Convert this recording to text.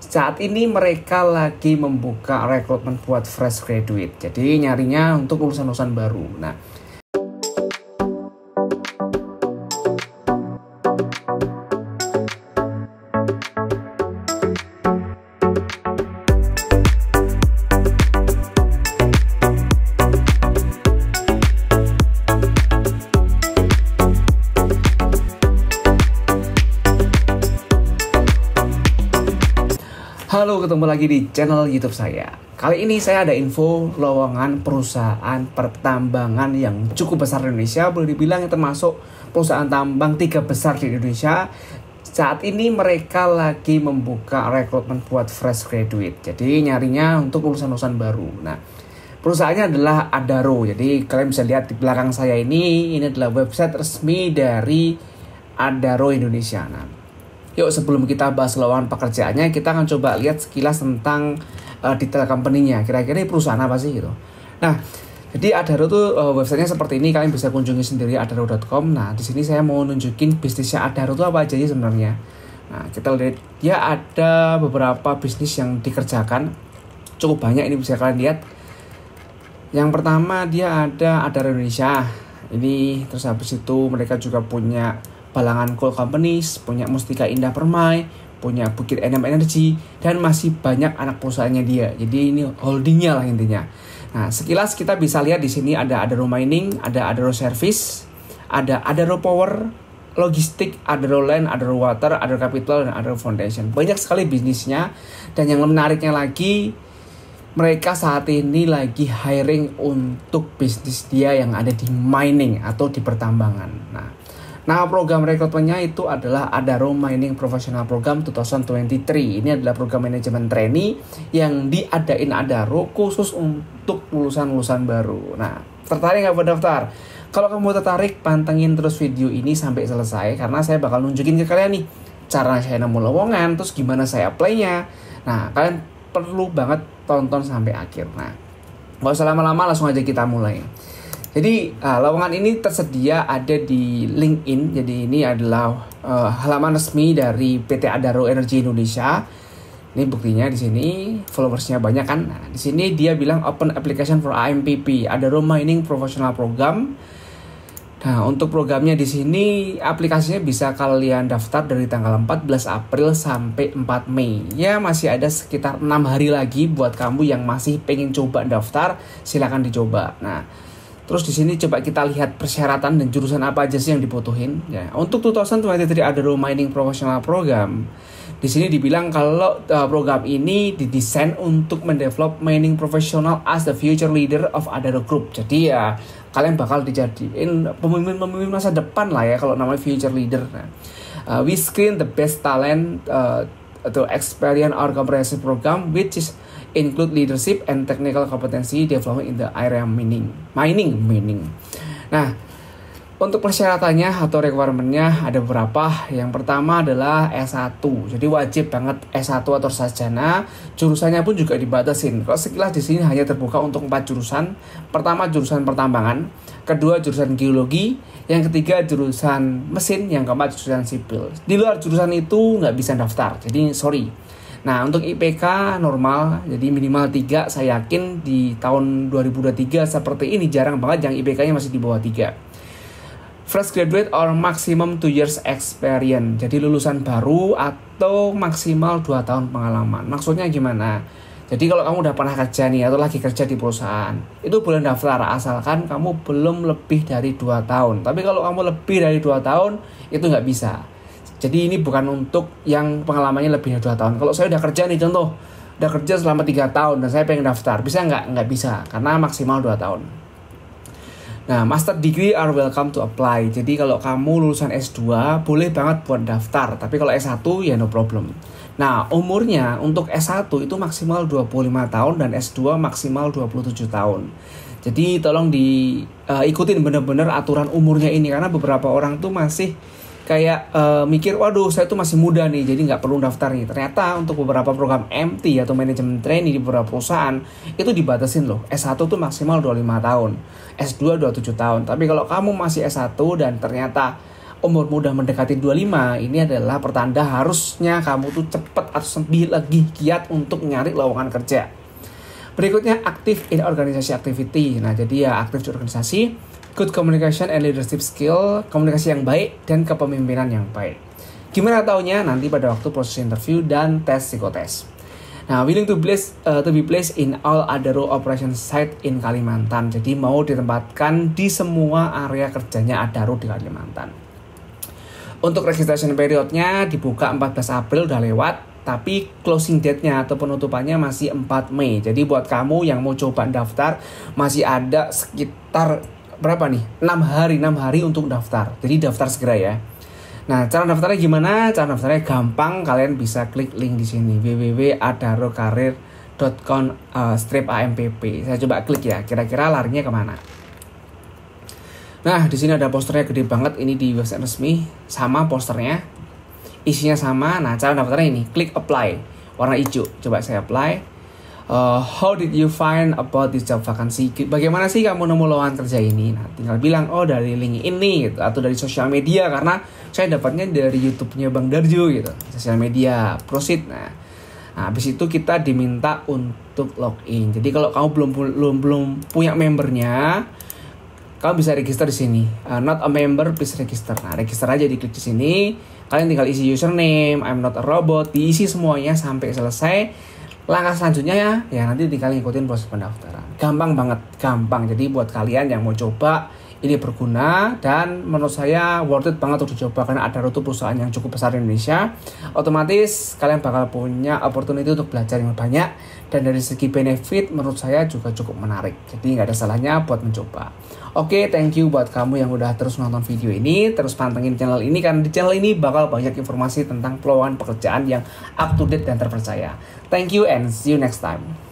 Saat ini mereka lagi membuka rekrutmen buat fresh graduate. Jadi nyarinya untuk lulusan-lulusan baru. Nah, halo, ketemu lagi di channel YouTube saya. Kali ini saya ada info lowongan perusahaan pertambangan yang cukup besar di Indonesia. Boleh dibilang termasuk perusahaan tambang 3 besar di Indonesia. Saat ini mereka lagi membuka rekrutmen buat fresh graduate. Jadi nyarinya untuk lulusan-lulusan baru. Nah, perusahaannya adalah Adaro. Jadi kalian bisa lihat di belakang saya ini adalah website resmi dari Adaro Indonesia. Nah, yuk sebelum kita bahas lowongan pekerjaannya, kita akan coba lihat sekilas tentang detail company-nya. Kira-kira perusahaan apa sih gitu. Nah, jadi Adaro tuh websitenya seperti ini. Kalian bisa kunjungi sendiri adaro.com. Nah, di sini saya mau nunjukin bisnisnya Adaro tuh apa aja sih sebenarnya. Nah, kita lihat ya ada beberapa bisnis yang dikerjakan. Cukup banyak, ini bisa kalian lihat. Yang pertama dia ada Adaro Indonesia. Ini terus habis itu mereka juga punya Balangan Coal Companies, punya Mustika Indah Permai, punya Bukit Enam Energy, dan masih banyak anak perusahaannya dia. Jadi ini holdingnya lah intinya. Nah, sekilas kita bisa lihat di sini ada Adaro Mining, ada Adaro Service, ada Adaro Power, Logistik, Adaro Land, Adaro Water, Adaro Capital, dan Adaro Foundation. Banyak sekali bisnisnya, dan yang menariknya lagi, mereka saat ini lagi hiring untuk bisnis dia yang ada di mining atau di pertambangan. Nah, program rekrutmennya itu adalah Adaro Mining Professional Program 2023. Ini adalah program manajemen trainee yang diadain Adaro khusus untuk lulusan-lulusan baru. Nah, tertarik nggak buat daftar? Kalau kamu tertarik, pantengin terus video ini sampai selesai, karena saya bakal nunjukin ke kalian nih cara saya nemu lowongan, terus gimana saya apply-nya. Nah, kalian perlu banget tonton sampai akhir. Nah, nggak usah lama-lama, langsung aja kita mulai. Jadi lowongan ini tersedia ada di LinkedIn. Jadi ini adalah halaman resmi dari PT Adaro Energi Indonesia. Ini buktinya di sini, followersnya banyak kan. Nah, di sini dia bilang open application for AMPP, Adaro Mining Professional Program. Nah, untuk programnya di sini aplikasinya bisa kalian daftar dari tanggal 14 April sampai 4 Mei. Ya, masih ada sekitar 6 hari lagi buat kamu yang masih pengen coba daftar, silakan dicoba. Nah, terus di sini coba kita lihat persyaratan dan jurusan apa aja sih yang dibutuhin. Ya, untuk 2023 Adaro Mining Professional Program, di sini dibilang kalau program ini didesain untuk mendevelop mining professional as the future leader of Adaro Group. Jadi ya kalian bakal dijadiin pemimpin masa depan lah ya kalau namanya future leader. Nah, we screen the best talent to experience our comprehensive program, which is include leadership and technical competency development in the area mining. Nah, untuk persyaratannya atau requirement-nya ada beberapa. Yang pertama adalah S1. Jadi wajib banget S1 atau sarjana. Jurusannya pun juga dibatasin. Kalau sekilas di sini hanya terbuka untuk 4 jurusan. Pertama jurusan pertambangan, kedua jurusan geologi, yang ketiga jurusan mesin, yang keempat jurusan sipil. Di luar jurusan itu nggak bisa daftar. Jadi sorry. Nah, untuk IPK normal, jadi minimal 3, saya yakin di tahun 2023 seperti ini jarang banget yang IPK-nya masih di bawah 3. Fresh graduate or maximum 2 years experience. Jadi lulusan baru atau maksimal 2 tahun pengalaman. Maksudnya gimana? Jadi kalau kamu udah pernah kerja nih atau lagi kerja di perusahaan, itu boleh daftar asalkan kamu belum lebih dari 2 tahun. Tapi kalau kamu lebih dari 2 tahun, itu nggak bisa. Jadi ini bukan untuk yang pengalamannya lebih dari 2 tahun. Kalau saya udah kerja nih, contoh, udah kerja selama 3 tahun dan saya pengen daftar, bisa nggak? Nggak bisa, karena maksimal 2 tahun. Nah, master degree are welcome to apply. Jadi kalau kamu lulusan S2, boleh banget buat daftar. Tapi kalau S1, ya no problem. Nah, umurnya untuk S1 itu maksimal 25 tahun dan S2 maksimal 27 tahun. Jadi tolong diikutin bener-bener aturan umurnya ini, karena beberapa orang tuh masih kayak mikir, waduh saya tuh masih muda nih, jadi nggak perlu daftar nih. Ternyata untuk beberapa program MT atau manajemen trainee di beberapa perusahaan itu dibatasin loh. S1 tuh maksimal 25 tahun, S2 27 tahun. Tapi kalau kamu masih S1 dan ternyata umurmu udah mendekati 25, ini adalah pertanda harusnya kamu tuh cepet atau lebih lagi giat untuk nyari lowongan kerja. Berikutnya, active in organisasi activity. Nah, jadi ya aktif di organisasi, good communication and leadership skill, komunikasi yang baik dan kepemimpinan yang baik. Gimana taunya? Nanti pada waktu proses interview dan tes psikotes. Nah, willing to be placed in all Adaro operation site in Kalimantan. Jadi mau ditempatkan di semua area kerjanya Adaro di Kalimantan. Untuk registration periodnya dibuka 14 April udah lewat, tapi closing date-nya atau penutupannya masih 4 Mei. Jadi buat kamu yang mau coba daftar, masih ada sekitar berapa nih? 6 hari untuk daftar. Jadi daftar segera ya. Nah, cara daftarnya gimana? Cara daftarnya gampang, kalian bisa klik link di sini www.adarokarir.com/ampp. Saya coba klik ya, kira-kira larinya kemana? Nah, di sini ada posternya gede banget, ini di website resmi, sama posternya, isinya sama. Nah, cara daftarnya ini, klik apply, warna hijau. Coba saya apply. How did you find about this job vacancy? Bagaimana sih kamu nemu lowongan kerja ini? Nah, tinggal bilang, oh dari link ini gitu, atau dari sosial media, karena saya dapatnya dari YouTube-nya Bang Darjo gitu, sosial media. Proceed. Nah, habis itu kita diminta untuk login. Jadi kalau kamu belum punya membernya, kamu bisa register di sini. Not a member, please register. Nah, register aja, diklik di sini. Kalian tinggal isi username, I'm not a robot, diisi semuanya sampai selesai. Langkah selanjutnya ya nanti tinggal ngikutin proses pendaftaran. Gampang banget, gampang. Jadi buat kalian yang mau coba, ini berguna dan menurut saya worth it banget untuk dicoba karena Adaro itu perusahaan yang cukup besar di Indonesia. Otomatis kalian bakal punya opportunity untuk belajar yang banyak dan dari segi benefit menurut saya juga cukup menarik. Jadi nggak ada salahnya buat mencoba. Oke, thank you buat kamu yang udah terus nonton video ini, terus pantengin channel ini karena di channel ini bakal banyak informasi tentang peluang pekerjaan yang up to date dan terpercaya. Thank you and see you next time.